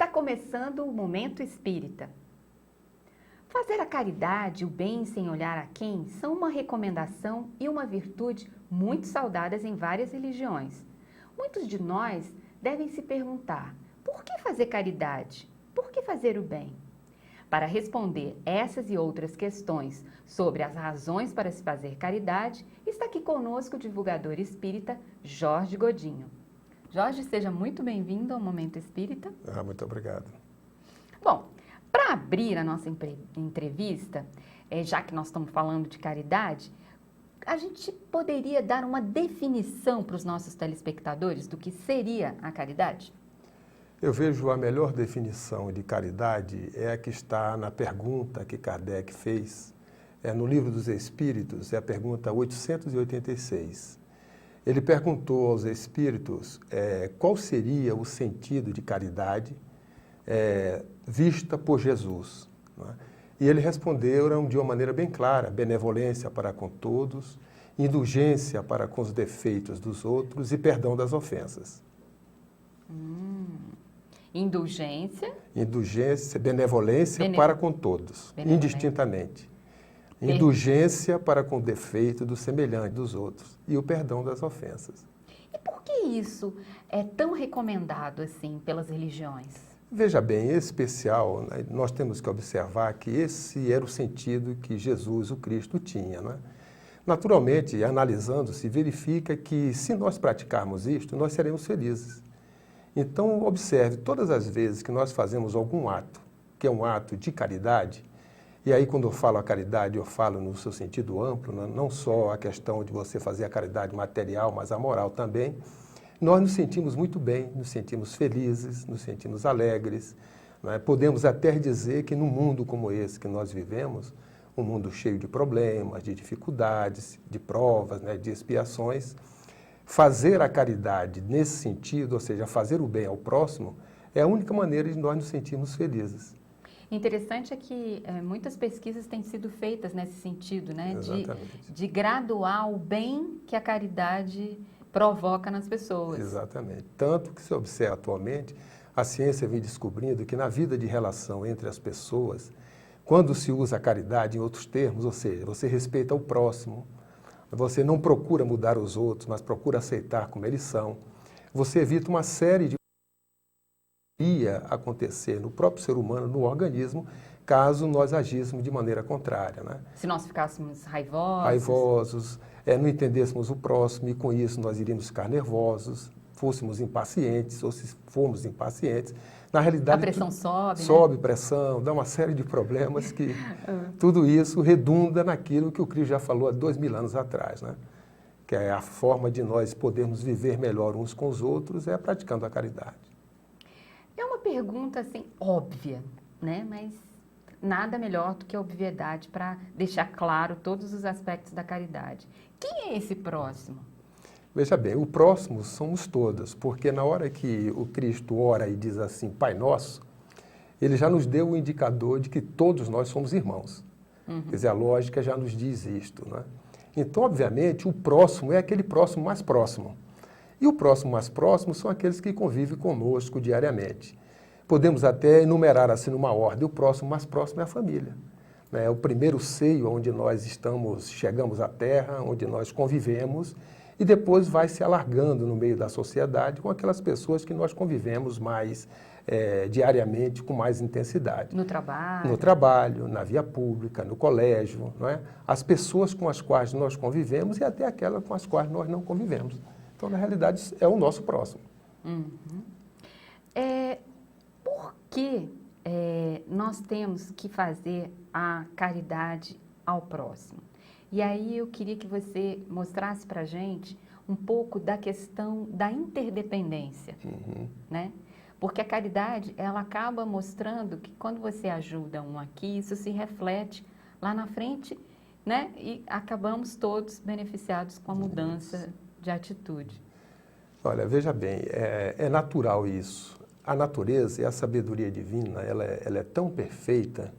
Está começando o Momento Espírita. Fazer a caridade, o bem sem olhar a quem, são uma recomendação e uma virtude muito saudadas em várias religiões. Muitos de nós devem se perguntar, por que fazer caridade? Por que fazer o bem? Para responder essas e outras questões sobre as razões para se fazer caridade, está aqui conosco o divulgador espírita Jorge Godinho. Jorge, seja muito bem-vindo ao Momento Espírita. Muito obrigado. Bom, para abrir a nossa entrevista, já que nós estamos falando de caridade, a gente poderia dar uma definição para os nossos telespectadores do que seria a caridade? Eu vejo a melhor definição de caridade é a que está na pergunta que Kardec fez, no Livro dos Espíritos, é a pergunta 886. Ele perguntou aos espíritos qual seria o sentido de caridade vista por Jesus. Não é? E eles responderam de uma maneira bem clara: benevolência para com todos, indulgência para com os defeitos dos outros e perdão das ofensas. Indulgência. Indulgência, benevolência para com todos, indistintamente. Indulgência para com o defeito do semelhante dos outros e o perdão das ofensas. E por que isso é tão recomendado assim pelas religiões? Veja bem, em especial, nós temos que observar que esse era o sentido que Jesus, o Cristo, tinha, né? Naturalmente, analisando, se verifica que se nós praticarmos isto, nós seremos felizes. Então, observe, todas as vezes que nós fazemos algum ato, que é um ato de caridade, e aí quando eu falo a caridade, eu falo no seu sentido amplo, né? Não só a questão de você fazer a caridade material, mas a moral também, nós nos sentimos muito bem, nos sentimos felizes, nos sentimos alegres, né? Podemos até dizer que num mundo como esse que nós vivemos, um mundo cheio de problemas, de dificuldades, de provas, né? De expiações, fazer a caridade nesse sentido, ou seja, fazer o bem ao próximo, é a única maneira de nós nos sentirmos felizes. Interessante é que muitas pesquisas têm sido feitas nesse sentido, né? De graduar o bem que a caridade provoca nas pessoas. Exatamente. Tanto que se observa atualmente, a ciência vem descobrindo que na vida de relação entre as pessoas, quando se usa a caridade em outros termos, ou seja, você respeita o próximo, você não procura mudar os outros, mas procura aceitar como eles são, você evita uma série de ia acontecer no próprio ser humano, no organismo, caso nós agíssemos de maneira contrária, né? Se nós ficássemos raivosos. Raivosos, não entendêssemos o próximo e com isso nós iríamos ficar nervosos, fôssemos impacientes, ou se formos impacientes, na realidade... A pressão sobe, sobe, né? Pressão, dá uma série de problemas que tudo isso redunda naquilo que o Cristo já falou há 2000 anos atrás, né? Que é a forma de nós podermos viver melhor uns com os outros é praticando a caridade. É uma pergunta, assim, óbvia, né? Mas nada melhor do que a obviedade para deixar claro todos os aspectos da caridade. Quem é esse próximo? Veja bem, o próximo somos todos, porque na hora que o Cristo ora e diz assim, Pai Nosso, ele já nos deu o indicador de que todos nós somos irmãos. Quer dizer, a lógica já nos diz isto, né? Então, obviamente, o próximo é aquele próximo mais próximo. E o próximo mais próximo são aqueles que convivem conosco diariamente. Podemos até enumerar assim numa ordem, o próximo mais próximo é a família. É o primeiro seio onde nós chegamos à Terra, onde nós convivemos, e depois vai se alargando no meio da sociedade com aquelas pessoas que nós convivemos mais diariamente, com mais intensidade. No trabalho. No trabalho, na via pública, no colégio, não é? As pessoas com as quais nós convivemos e até aquelas com as quais nós não convivemos. Então, na realidade, é o nosso próximo. Por que nós temos que fazer a caridade ao próximo? E aí eu queria que você mostrasse para a gente um pouco da questão da interdependência, né? Porque a caridade, ela acaba mostrando que quando você ajuda um aqui, isso se reflete lá na frente, né? E acabamos todos beneficiados com a mudança de atitude. Olha, veja bem, é natural isso. A natureza e a sabedoria divina, ela é tão perfeita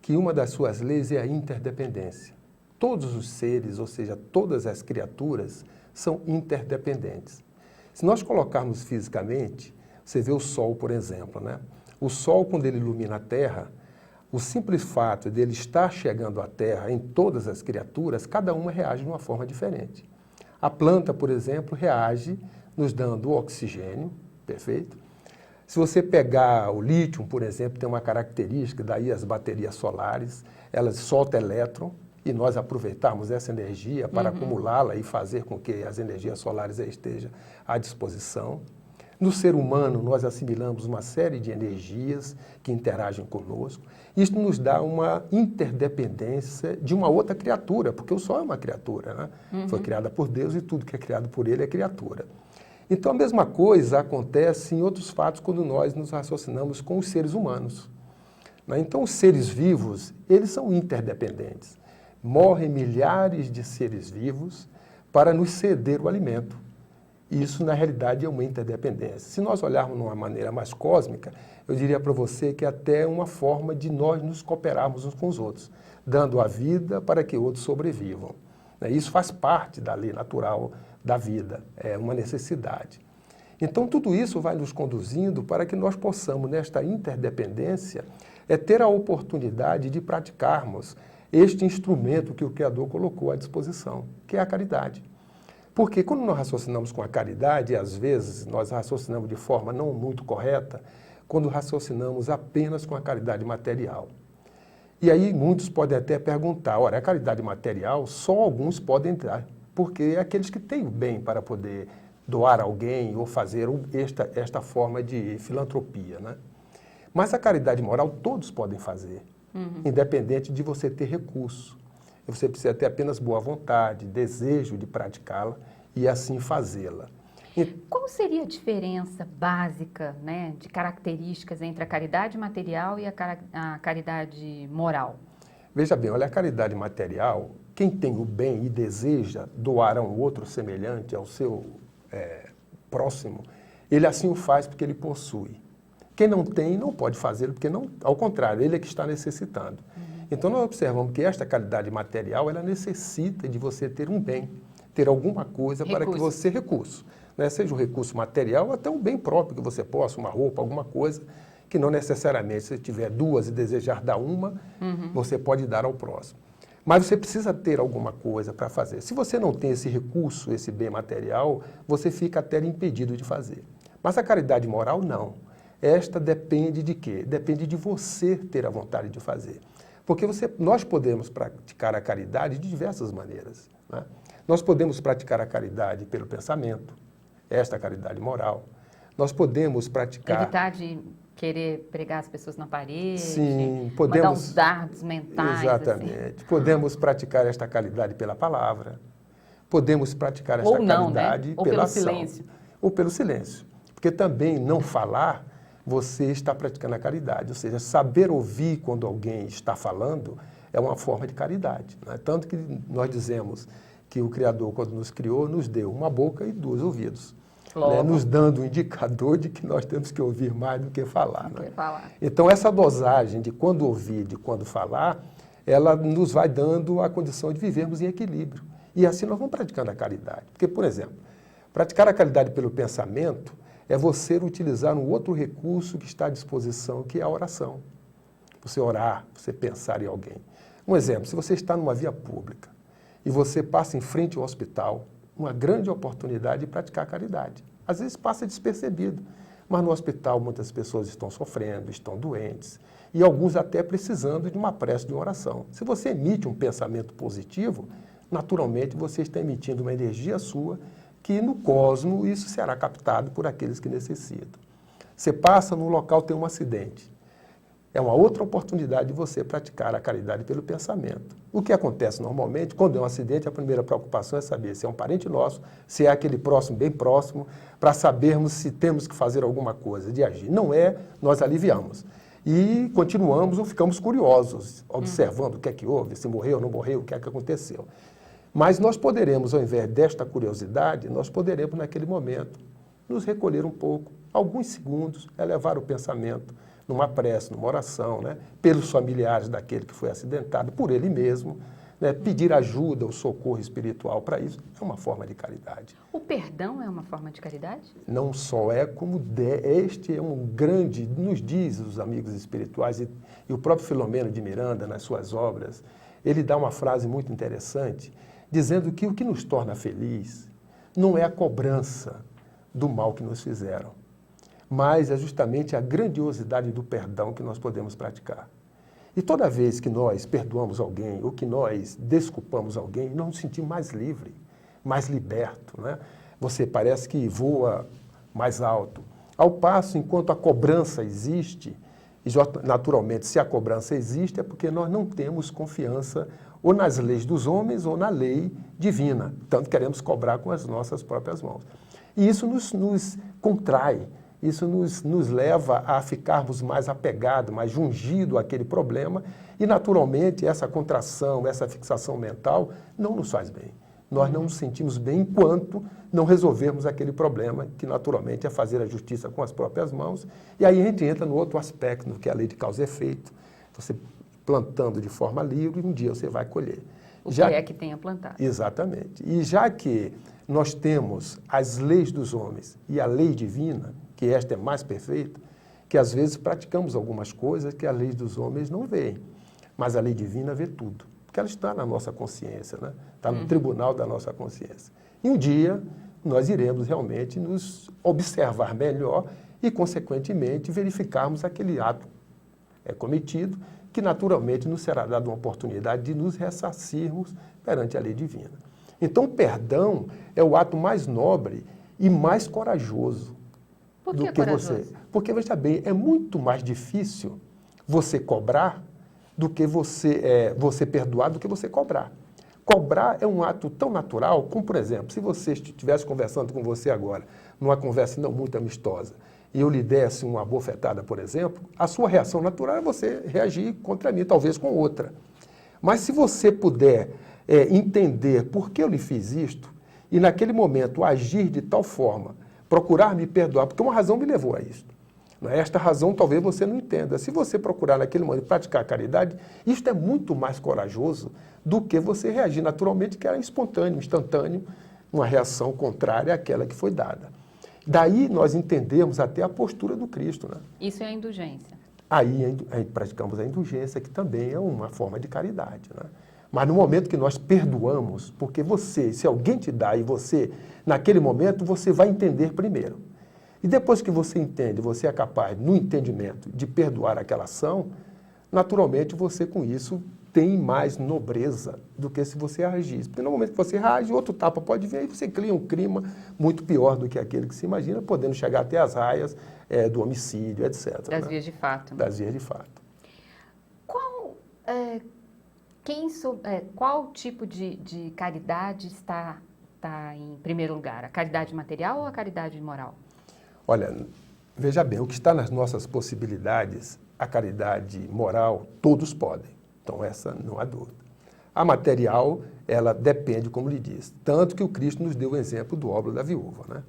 que uma das suas leis é a interdependência. Todos os seres, ou seja, todas as criaturas, são interdependentes. Se nós colocarmos fisicamente, você vê o Sol, por exemplo, né? O Sol, quando ele ilumina a Terra, o simples fato dele estar chegando à Terra em todas as criaturas, cada uma reage de uma forma diferente. A planta, por exemplo, reage nos dando oxigênio, perfeito? Se você pegar o lítio, por exemplo, tem uma característica, daí as baterias solares, elas soltam elétron e nós aproveitarmos essa energia para acumulá-la e fazer com que as energias solares estejam à disposição. No ser humano, nós assimilamos uma série de energias que interagem conosco. Isso nos dá uma interdependência de uma outra criatura, porque o Sol é uma criatura, né? Foi criada por Deus e tudo que é criado por Ele é criatura. Então, a mesma coisa acontece em outros fatos quando nós nos raciocinamos com os seres humanos, né? Então, os seres vivos, eles são interdependentes. Morrem milhares de seres vivos para nos ceder o alimento. Isso, na realidade, é uma interdependência. Se nós olharmos de uma maneira mais cósmica, eu diria para você que é até uma forma de nós nos cooperarmos uns com os outros, dando a vida para que outros sobrevivam. Isso faz parte da lei natural da vida, é uma necessidade. Então, tudo isso vai nos conduzindo para que nós possamos, nesta interdependência, ter a oportunidade de praticarmos este instrumento que o Criador colocou à disposição, que é a caridade. Porque quando nós raciocinamos com a caridade, e às vezes nós raciocinamos de forma não muito correta, quando raciocinamos apenas com a caridade material. E aí muitos podem até perguntar, olha, a caridade material só alguns podem entrar, porque é aqueles que têm o bem para poder doar a alguém ou fazer esta forma de filantropia, né? Mas a caridade moral todos podem fazer, independente de você ter recurso. Você precisa ter apenas boa vontade, desejo de praticá-la e assim fazê-la. Qual seria a diferença básica, né, de características entre a caridade material e a caridade moral? Veja bem, olha, a caridade material, quem tem o bem e deseja doar a um outro semelhante, ao seu próximo, ele assim o faz porque ele possui. Quem não tem, não pode fazê-lo, porque não, ao contrário, ele é que está necessitando. Então, nós observamos que esta caridade material, ela necessita de você ter um bem, ter alguma coisa para que você recurso, né? Seja um recurso material ou até um bem próprio que você possa, uma roupa, alguma coisa, que não necessariamente, se tiver duas e desejar dar uma, você pode dar ao próximo. Mas você precisa ter alguma coisa para fazer. Se você não tem esse recurso, esse bem material, você fica até impedido de fazer. Mas a caridade moral, não. Esta depende de quê? Depende de você ter a vontade de fazer. Porque nós podemos praticar a caridade de diversas maneiras, né? Nós podemos praticar a caridade pelo pensamento, esta é a caridade moral. Nós podemos praticar... Evitar de querer pregar as pessoas na parede, Sim, mandar uns dardos mentais. Exatamente. Assim. Podemos praticar esta caridade pela palavra, podemos praticar esta caridade, né? Ou pela pelo ação. Silêncio. Ou pelo silêncio. Porque também não falar... você está praticando a caridade, ou seja, saber ouvir quando alguém está falando é uma forma de caridade, né? Tanto que nós dizemos que o Criador, quando nos criou, nos deu uma boca e 2 ouvidos, né? Nos dando um indicador de que nós temos que ouvir mais do que falar, né? Então, essa dosagem de quando ouvir, de quando falar, ela nos vai dando a condição de vivermos em equilíbrio. E assim nós vamos praticando a caridade. Porque, por exemplo, praticar a caridade pelo pensamento é você utilizar um outro recurso que está à disposição, que é a oração. Você orar, você pensar em alguém. Um exemplo, se você está numa via pública e você passa em frente ao hospital, uma grande oportunidade de praticar a caridade. Às vezes passa despercebido, mas no hospital muitas pessoas estão sofrendo, estão doentes, e alguns até precisando de uma prece de oração. Se você emite um pensamento positivo, naturalmente você está emitindo uma energia sua, que no cosmos isso será captado por aqueles que necessitam. Você passa num local, tem um acidente. É uma outra oportunidade de você praticar a caridade pelo pensamento. O que acontece normalmente, quando é um acidente, a primeira preocupação é saber se é um parente nosso, se é aquele próximo, bem próximo, para sabermos se temos que fazer alguma coisa, de agir. Não é, nós aliviamos. E continuamos ou ficamos curiosos, observando o que é que houve, se morreu ou não morreu, o que é que aconteceu. Mas nós poderemos, ao invés desta curiosidade, nós poderemos, naquele momento, nos recolher um pouco, alguns segundos, elevar o pensamento numa prece, numa oração, né? Pelos familiares daquele que foi acidentado, por ele mesmo, né? Pedir ajuda, o socorro espiritual para isso, é uma forma de caridade. O perdão é uma forma de caridade? Não só é como este é um grande, nos diz os amigos espirituais, e o próprio Filomeno de Miranda, nas suas obras, ele dá uma frase muito interessante, dizendo que o que nos torna feliz não é a cobrança do mal que nos fizeram, mas é justamente a grandiosidade do perdão que nós podemos praticar. E toda vez que nós perdoamos alguém ou que nós desculpamos alguém, nós nos sentimos mais livre, mais liberto, né? Você parece que voa mais alto. Ao passo, enquanto a cobrança existe, e naturalmente se a cobrança existe é porque nós não temos confiança ou nas leis dos homens ou na lei divina. Tanto queremos cobrar com as nossas próprias mãos. E isso nos contrai. Isso nos leva a ficarmos mais apegados, mais jungidos àquele problema e, naturalmente, essa contração, essa fixação mental não nos faz bem. Nós não nos sentimos bem enquanto não resolvermos aquele problema, que, naturalmente, é fazer a justiça com as próprias mãos. E aí a gente entra no outro aspecto, no que é a lei de causa e efeito. Você plantando de forma livre, um dia você vai colher. O que é que tenha plantado. Exatamente. E já que nós temos as leis dos homens e a lei divina, que esta é mais perfeita, que às vezes praticamos algumas coisas que a lei dos homens não vê, mas a lei divina vê tudo, porque ela está na nossa consciência, né? Está no tribunal da nossa consciência. E um dia nós iremos realmente nos observar melhor e, consequentemente, verificarmos aquele ato cometido, que naturalmente nos será dada uma oportunidade de nos ressarcirmos perante a lei divina. Então, o perdão é o ato mais nobre e mais corajoso. Por que corajoso? Você. Porque, veja bem, é muito mais difícil você cobrar do que você perdoar do que você cobrar. Cobrar é um ato tão natural como, por exemplo, se você estivesse conversando com você agora, numa conversa não muito amistosa, e eu lhe desse uma bofetada, por exemplo, a sua reação natural é você reagir contra mim, talvez com outra. Mas se você puder entender por que eu lhe fiz isto, e naquele momento agir de tal forma, procurar me perdoar, porque uma razão me levou a isso. Esta razão talvez você não entenda. Se você procurar naquele momento praticar a caridade, isto é muito mais corajoso do que você reagir naturalmente, que era espontâneo, instantâneo, uma reação contrária àquela que foi dada. Daí nós entendemos até a postura do Cristo. Né? Isso é a indulgência. Aí praticamos a indulgência, que também é uma forma de caridade. Né? Mas no momento que nós perdoamos, porque se alguém te dá e você, naquele momento, você vai entender primeiro. E depois que você entende, você é capaz, no entendimento, de perdoar aquela ação, naturalmente você com isso tem mais nobreza do que se você reagisse. Porque no momento que você reage, outro tapa pode vir e você cria um clima muito pior do que aquele que se imagina, podendo chegar até as raias do homicídio, etc. Das vias de fato. Das vias de fato. Qual tipo de caridade está em primeiro lugar? A caridade material ou a caridade moral? Olha, veja bem, o que está nas nossas possibilidades, a caridade moral, todos podem. Então, essa não há dúvida. A material, ela depende, como lhe disse. Tanto que o Cristo nos deu o exemplo do óbolo da viúva, né?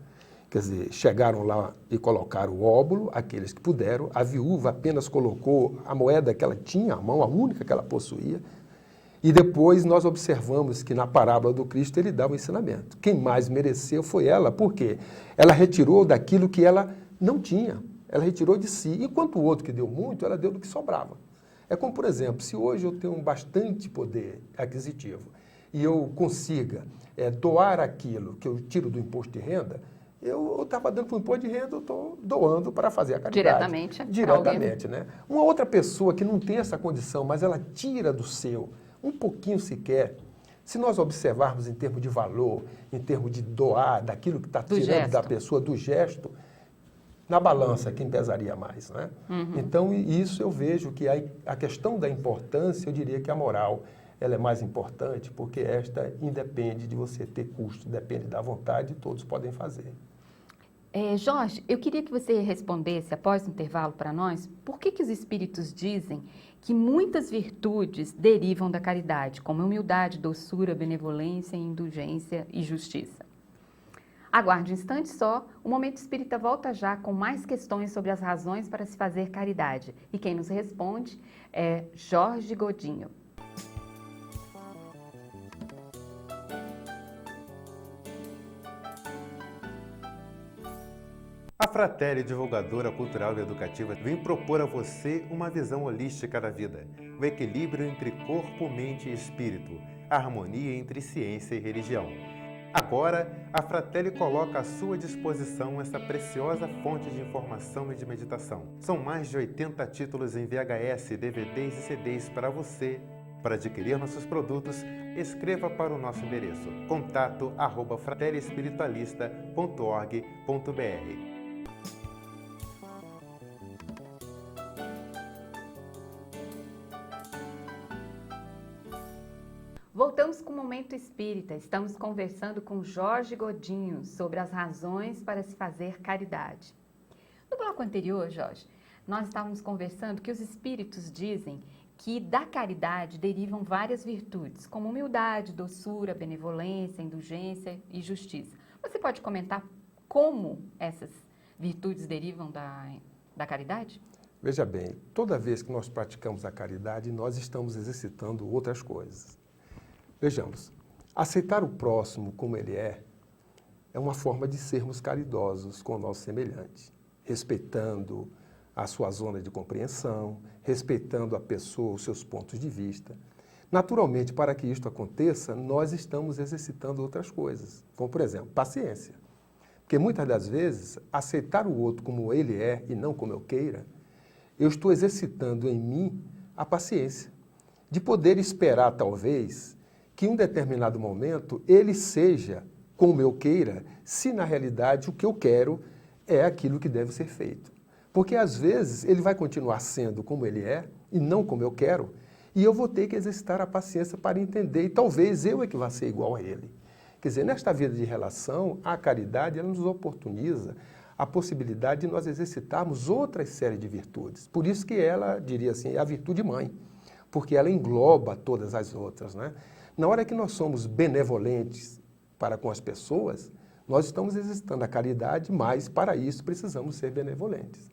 Quer dizer, chegaram lá e colocaram o óbolo, aqueles que puderam. A viúva apenas colocou a moeda que ela tinha à mão, a única que ela possuía. E depois nós observamos que na parábola do Cristo ele dá um ensinamento. Quem mais mereceu foi ela, por quê? Ela retirou daquilo que ela não tinha, ela retirou de si. Enquanto o outro que deu muito, ela deu do que sobrava. É como, por exemplo, se hoje eu tenho bastante poder aquisitivo e eu consiga doar aquilo que eu tiro do imposto de renda, eu estava dando para o imposto de renda, eu estou doando para fazer a caridade. Diretamente, né? Uma outra pessoa que não tem essa condição, mas ela tira do seu, um pouquinho sequer, se nós observarmos em termos de valor, em termos de doar, daquilo que está tirando da pessoa, do gesto, na balança, quem pesaria mais, né? Então, isso eu vejo que a questão da importância, eu diria que a moral, ela é mais importante, porque esta independe de você ter custo, depende da vontade e todos podem fazer. Jorge, eu queria que você respondesse, após o intervalo para nós, por que os espíritos dizem que muitas virtudes derivam da caridade, como humildade, doçura, benevolência, indulgência e justiça? Aguarde um instante só, o Momento Espírita volta já com mais questões sobre as razões para se fazer caridade. E quem nos responde é Jorge Godinho. Fratelli, divulgadora cultural e educativa, vem propor a você uma visão holística da vida, o equilíbrio entre corpo, mente e espírito, a harmonia entre ciência e religião. Agora, a Fratelli coloca à sua disposição essa preciosa fonte de informação e de meditação. São mais de 80 títulos em VHS, DVDs e CDs para você. Para adquirir nossos produtos, escreva para o nosso endereço contato@fratelliespiritualista.org.br. Voltamos com o Momento Espírita. Estamos conversando com Jorge Godinho sobre as razões para se fazer caridade. No bloco anterior, Jorge, nós estávamos conversando que os espíritos dizem que da caridade derivam várias virtudes, como humildade, doçura, benevolência, indulgência e justiça. Você pode comentar como essas virtudes derivam da caridade? Veja bem, toda vez que nós praticamos a caridade, nós estamos exercitando outras coisas. Vejamos, aceitar o próximo como ele é uma forma de sermos caridosos com o nosso semelhante, respeitando a sua zona de compreensão, respeitando a pessoa, os seus pontos de vista. Naturalmente, para que isto aconteça, nós estamos exercitando outras coisas, como, por exemplo, paciência. Porque muitas das vezes, aceitar o outro como ele é e não como eu queira, eu estou exercitando em mim a paciência, de poder esperar, talvez, que em um determinado momento ele seja como eu queira, se na realidade o que eu quero é aquilo que deve ser feito. Porque às vezes ele vai continuar sendo como ele é e não como eu quero, e eu vou ter que exercitar a paciência para entender, e talvez eu é que vá ser igual a ele. Quer dizer, nesta vida de relação, a caridade ela nos oportuniza a possibilidade de nós exercitarmos outra série de virtudes. Por isso que ela, diria assim, é a virtude mãe, porque ela engloba todas as outras, né? Na hora que nós somos benevolentes para com as pessoas, nós estamos exercitando a caridade, mas para isso precisamos ser benevolentes.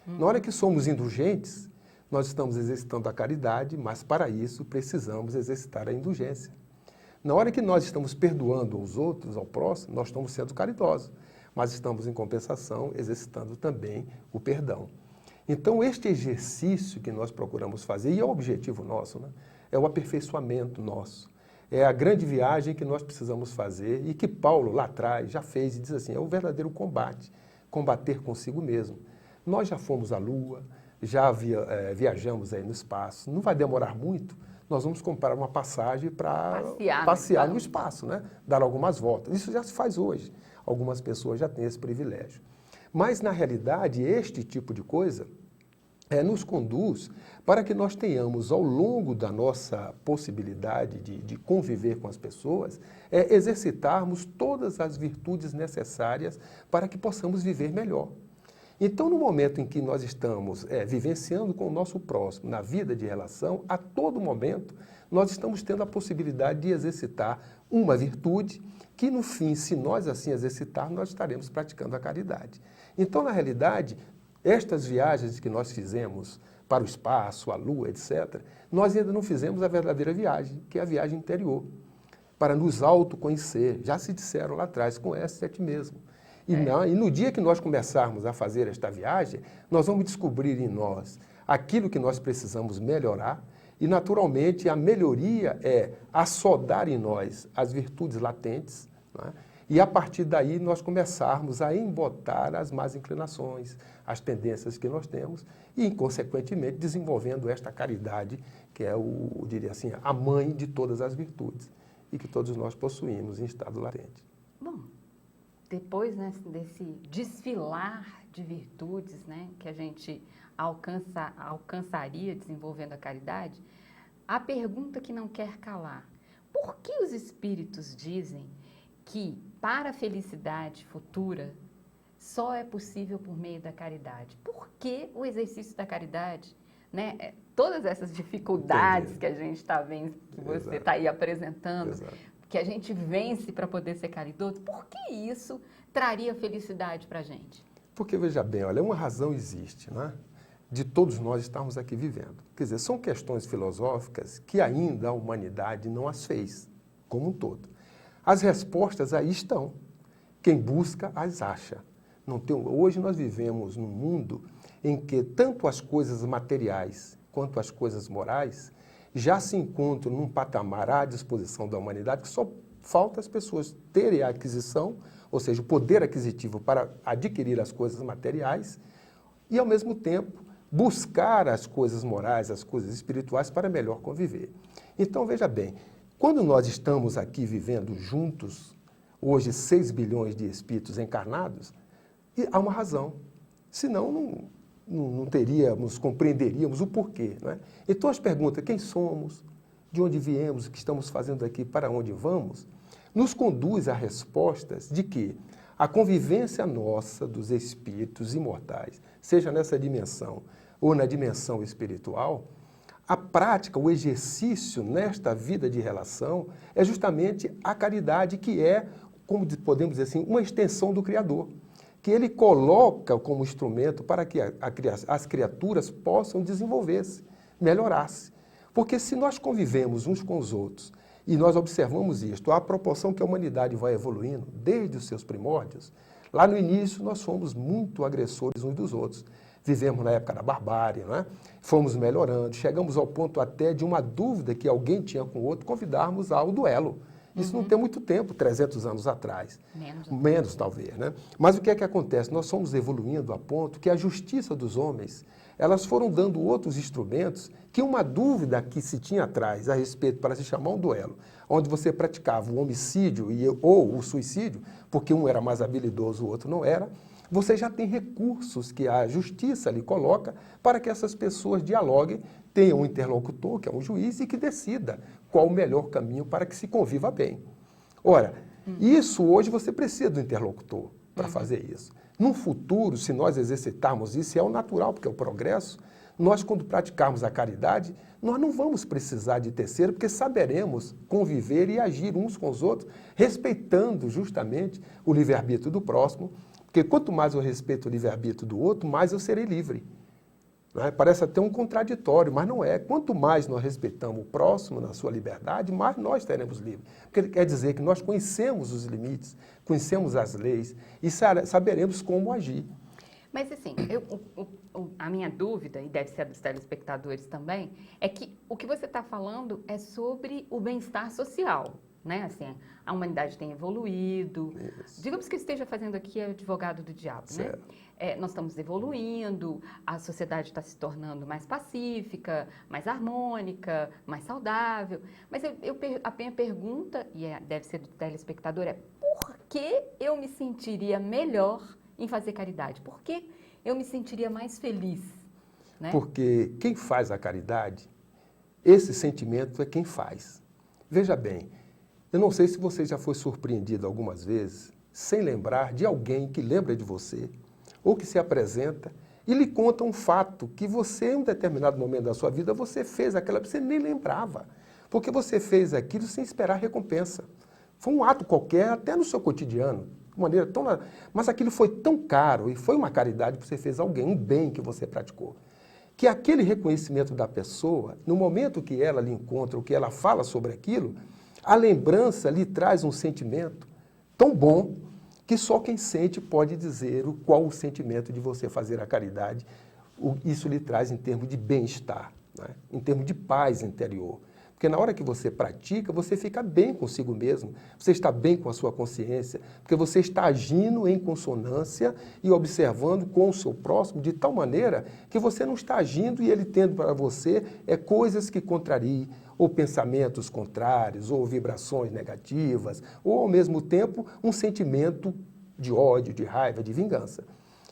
Na hora que somos indulgentes, nós estamos exercitando a caridade, mas para isso precisamos exercitar a indulgência. Na hora que nós estamos perdoando os outros, ao próximo, nós estamos sendo caridosos, mas estamos, em compensação, exercitando também o perdão. Então, este exercício que nós procuramos fazer, e é o objetivo nosso, né? É o aperfeiçoamento nosso. É a grande viagem que nós precisamos fazer e que Paulo, lá atrás, já fez e diz assim, é o verdadeiro combate, combater consigo mesmo. Nós já fomos à Lua, já viajamos aí no espaço, não vai demorar muito, nós vamos comprar uma passagem para passear no espaço, né? Dar algumas voltas. Isso já se faz hoje, algumas pessoas já têm esse privilégio. Mas, na realidade, este tipo de coisa nos conduz para que nós tenhamos, ao longo da nossa possibilidade de conviver com as pessoas, exercitarmos todas as virtudes necessárias para que possamos viver melhor. Então, no momento em que nós estamos vivenciando com o nosso próximo, na vida de relação, a todo momento, nós estamos tendo a possibilidade de exercitar uma virtude que, no fim, se nós assim exercitarmos, nós estaremos praticando a caridade. Então, na realidade, estas viagens que nós fizemos para o espaço, a Lua, etc., nós ainda não fizemos a verdadeira viagem, que é a viagem interior, para nos autoconhecer. Já se disseram lá atrás, conhece a ti mesmo. E no dia que nós começarmos a fazer esta viagem, nós vamos descobrir em nós aquilo que nós precisamos melhorar e, naturalmente, a melhoria é assodar em nós as virtudes latentes, né? E, a partir daí, nós começarmos a embotar as más inclinações, as tendências que nós temos e, consequentemente, desenvolvendo esta caridade, que é, diria assim, a mãe de todas as virtudes e que todos nós possuímos em estado latente. Bom, depois, né, desse desfilar de virtudes, né, que a gente alcançaria desenvolvendo a caridade, a pergunta que não quer calar: por que os espíritos dizem que para a felicidade futura só é possível por meio da caridade? Por que o exercício da caridade, né, todas essas dificuldades que a gente está vendo, que você está aí apresentando, que a gente vence para poder ser caridoso, por que isso traria felicidade para a gente? Porque, veja bem, olha, uma razão existe, né, de todos nós estarmos aqui vivendo. Quer dizer, são questões filosóficas que ainda a humanidade não as fez, como um todo. As respostas aí estão. Quem busca, as acha. Hoje nós vivemos num mundo em que tanto as coisas materiais quanto as coisas morais já se encontram num patamar à disposição da humanidade que só falta as pessoas terem a aquisição, ou seja, o poder aquisitivo para adquirir as coisas materiais e, ao mesmo tempo, buscar as coisas morais, as coisas espirituais para melhor conviver. Então, veja bem, quando nós estamos aqui vivendo juntos, hoje 6 bilhões de espíritos encarnados, há uma razão, senão não teríamos, compreenderíamos o porquê. Não é? Então as perguntas, quem somos, de onde viemos, o que estamos fazendo aqui, para onde vamos, nos conduz a respostas de que a convivência nossa dos espíritos imortais, seja nessa dimensão ou na dimensão espiritual, a prática, o exercício nesta vida de relação é justamente a caridade, que é, como podemos dizer assim, uma extensão do Criador, que ele coloca como instrumento para que as criaturas possam desenvolver-se, melhorar-se. Porque se nós convivemos uns com os outros e nós observamos isto, à proporção que a humanidade vai evoluindo, desde os seus primórdios, lá no início nós fomos muito agressores uns dos outros. Vivemos na época da barbárie, não é? Fomos melhorando, chegamos ao ponto até de uma dúvida que alguém tinha com o outro, convidarmos ao duelo. Isso não tem muito tempo, 300 anos atrás. Menos talvez, né? Mas o que é que acontece? Nós fomos evoluindo a ponto que a justiça dos homens, elas foram dando outros instrumentos que uma dúvida que se tinha atrás a respeito para se chamar um duelo, onde você praticava o homicídio ou o suicídio, porque um era mais habilidoso, o outro não era, você já tem recursos que a justiça lhe coloca para que essas pessoas dialoguem, tenham um interlocutor, que é um juiz, e que decida qual o melhor caminho para que se conviva bem. Ora, isso hoje você precisa do interlocutor para fazer isso. No futuro, se nós exercitarmos isso, é o natural, porque é o progresso, nós quando praticarmos a caridade, nós não vamos precisar de terceiro, porque saberemos conviver e agir uns com os outros, respeitando justamente o livre-arbítrio do próximo, porque quanto mais eu respeito o livre-arbítrio do outro, mais eu serei livre. Não é? Parece até um contraditório, mas não é. Quanto mais nós respeitamos o próximo na sua liberdade, mais nós seremos livres. Porque quer dizer que nós conhecemos os limites, conhecemos as leis e saberemos como agir. Mas assim, a minha dúvida, e deve ser a dos telespectadores também, é que o que você está falando é sobre o bem-estar social. Né? Assim, a humanidade tem evoluído. Isso. Digamos que eu esteja fazendo aqui advogado do diabo, né? Nós estamos evoluindo, a sociedade está se tornando mais pacífica, mais harmônica, mais saudável. Mas a minha pergunta, e deve ser do telespectador, é por que eu me sentiria melhor em fazer caridade? Por que eu me sentiria mais feliz? Né? Porque quem faz a caridade, esse sentimento é quem faz. Veja bem, eu não sei se você já foi surpreendido algumas vezes, sem lembrar de alguém que lembra de você, ou que se apresenta e lhe conta um fato que você, em um determinado momento da sua vida, você fez aquela, você nem lembrava, porque você fez aquilo sem esperar recompensa. Foi um ato qualquer, até no seu cotidiano, de maneira tão... Mas aquilo foi tão caro e foi uma caridade que você fez a alguém, um bem que você praticou, que aquele reconhecimento da pessoa, no momento que ela lhe encontra, ou que ela fala sobre aquilo, a lembrança lhe traz um sentimento tão bom que só quem sente pode dizer qual o sentimento de você fazer a caridade. Isso lhe traz em termos de bem-estar, né? Em termos de paz interior. Porque na hora que você pratica, você fica bem consigo mesmo, você está bem com a sua consciência, porque você está agindo em consonância e observando com o seu próximo de tal maneira que você não está agindo e ele tendo para você coisas que contrariem, ou pensamentos contrários, ou vibrações negativas, ou ao mesmo tempo um sentimento de ódio, de raiva, de vingança.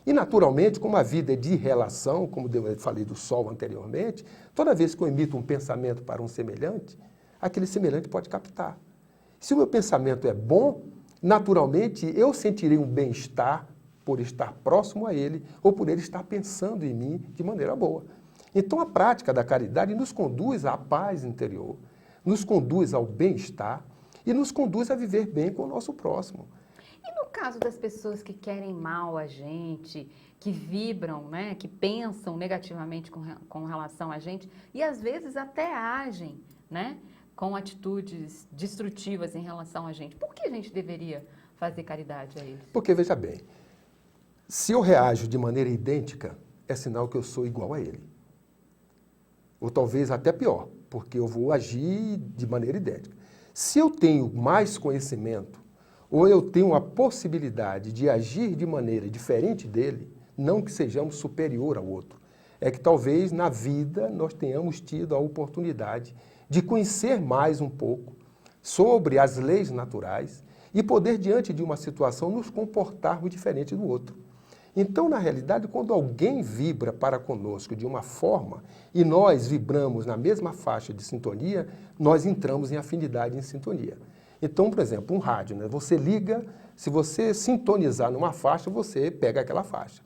E naturalmente, como a vida é de relação, como eu falei do sol anteriormente, toda vez que eu emito um pensamento para um semelhante, aquele semelhante pode captar. Se o meu pensamento é bom, naturalmente eu sentirei um bem-estar por estar próximo a ele, ou por ele estar pensando em mim de maneira boa. Então a prática da caridade nos conduz à paz interior, nos conduz ao bem-estar e nos conduz a viver bem com o nosso próximo. E no caso das pessoas que querem mal a gente, que vibram, né, que pensam negativamente com relação a gente e às vezes até agem, né, com atitudes destrutivas em relação a gente, por que a gente deveria fazer caridade a eles? Porque, veja bem, Se eu reajo de maneira idêntica, é sinal que eu sou igual a ele. Ou talvez até pior, porque eu vou agir de maneira idêntica. Se eu tenho mais conhecimento, ou eu tenho a possibilidade de agir de maneira diferente dele, não que sejamos superior ao outro, é que talvez na vida nós tenhamos tido a oportunidade de conhecer mais um pouco sobre as leis naturais e poder, diante de uma situação, nos comportarmos diferente do outro. Então, na realidade, quando alguém vibra para conosco de uma forma e nós vibramos na mesma faixa de sintonia, nós entramos em afinidade, em sintonia. Então, por exemplo, um rádio, né? Você liga, se você sintonizar numa faixa, você pega aquela faixa.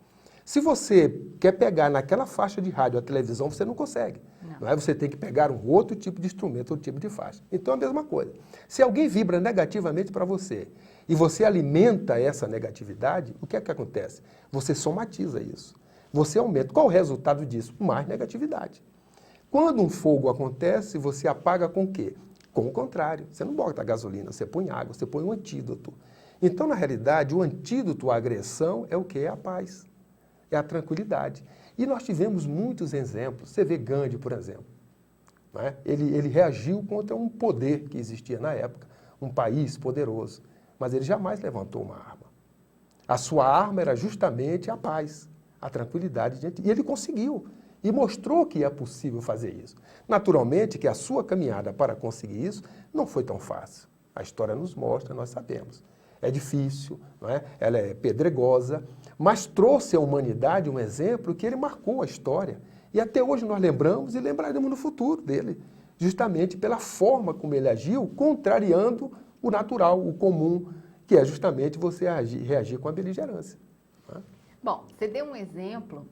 Se você quer pegar naquela faixa de rádio a televisão, você não consegue. Não é? Você tem que pegar um outro tipo de instrumento, outro tipo de faixa. Então, é a mesma coisa. Se alguém vibra negativamente para você e você alimenta essa negatividade, o que é que acontece? Você somatiza isso. Você aumenta. Qual o resultado disso? Mais negatividade. Quando um fogo acontece, você apaga com o quê? Com o contrário. Você não bota gasolina, você põe água, você põe um antídoto. Então, na realidade, o antídoto à agressão é o quê? É a paz. É a tranquilidade. E nós tivemos muitos exemplos. Você vê Gandhi, por exemplo. Não é? Ele reagiu contra um poder que existia na época, um país poderoso. Mas ele jamais levantou uma arma. A sua arma era justamente a paz, a tranquilidade. E ele conseguiu. E mostrou que é possível fazer isso. Naturalmente que a sua caminhada para conseguir isso não foi tão fácil. A história nos mostra, nós sabemos. É difícil, não é? Ela é pedregosa, mas trouxe à humanidade um exemplo que ele marcou a história. E até hoje nós lembramos e lembraremos no futuro dele, justamente pela forma como ele agiu, contrariando o natural, o comum, que é justamente você reagir com a beligerância. Não é? Bom, você deu um exemplo,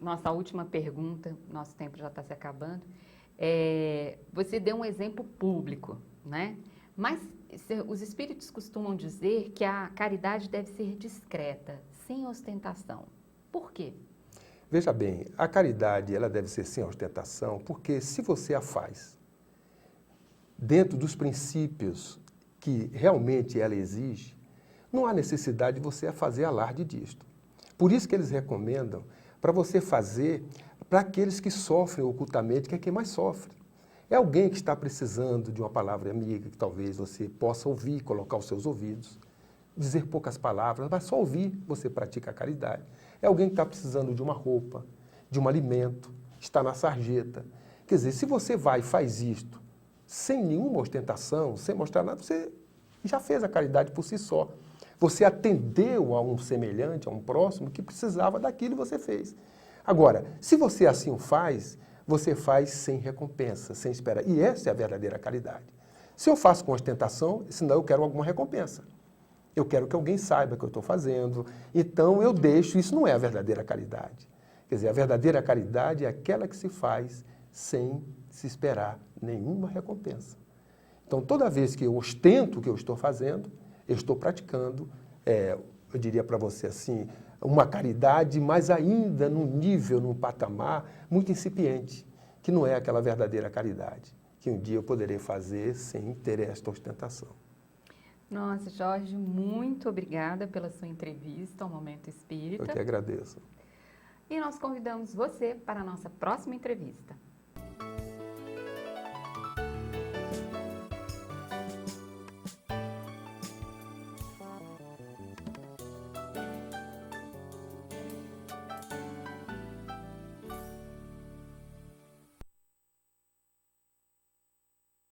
nossa última pergunta, nosso tempo já está se acabando, você deu um exemplo público, né? Mas os espíritos costumam dizer que a caridade deve ser discreta, sem ostentação. Por quê? Veja bem, a caridade ela deve ser sem ostentação, porque se você a faz dentro dos princípios que realmente ela exige, não há necessidade de você fazer alarde disto. Por isso que eles recomendam para você fazer para aqueles que sofrem ocultamente, que é quem mais sofre. É alguém que está precisando de uma palavra amiga, que talvez você possa ouvir, colocar os seus ouvidos, dizer poucas palavras, mas só ouvir você pratica a caridade. É alguém que está precisando de uma roupa, de um alimento, está na sarjeta. Quer dizer, se você vai e faz isto sem nenhuma ostentação, sem mostrar nada, você já fez a caridade por si só. Você atendeu a um semelhante, a um próximo, que precisava daquilo e você fez. Agora, se você assim o faz, você faz sem recompensa, sem esperar. E essa é a verdadeira caridade. Se eu faço com ostentação, senão eu quero alguma recompensa. Eu quero que alguém saiba que eu estou fazendo. Então eu deixo, isso não é a verdadeira caridade. Quer dizer, a verdadeira caridade é aquela que se faz sem se esperar nenhuma recompensa. Então toda vez que eu ostento o que eu estou fazendo, eu estou praticando, eu diria para você assim, uma caridade, mas ainda num nível, num patamar muito incipiente, que não é aquela verdadeira caridade, que um dia eu poderei fazer sem ter esta ostentação. Nossa, Jorge, muito obrigada pela sua entrevista ao Momento Espírita. Eu que agradeço. E nós convidamos você para a nossa próxima entrevista.